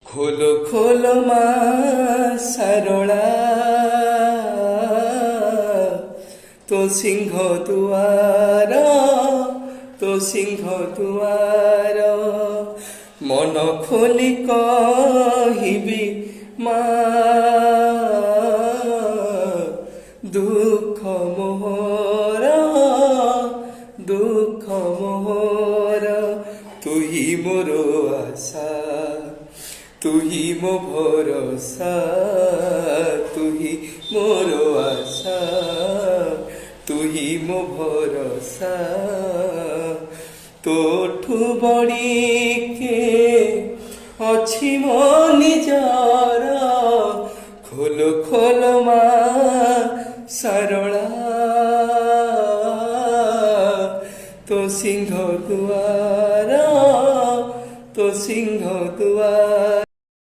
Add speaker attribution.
Speaker 1: খোলো খোলো মা সারলা, তো সিংহ দুয়ার, তো সিংহ দুয়ার। মন খোলি কহিবি মা, দুঃখ মোহর, দুঃখ মোহর। তুই মোর আশা, তুই মো ভরসা, তুই মোর আশা, তুই মো ভরসা। তোঠু বড়িকে ଅଛି ମୋ ନିଜର, ଖୋଲ ଖୋଲ ମା ସାରଳା, ତୋ ସିଂହ ଦୁଆର, ତୋ ସିଂହ ଦୁଆର।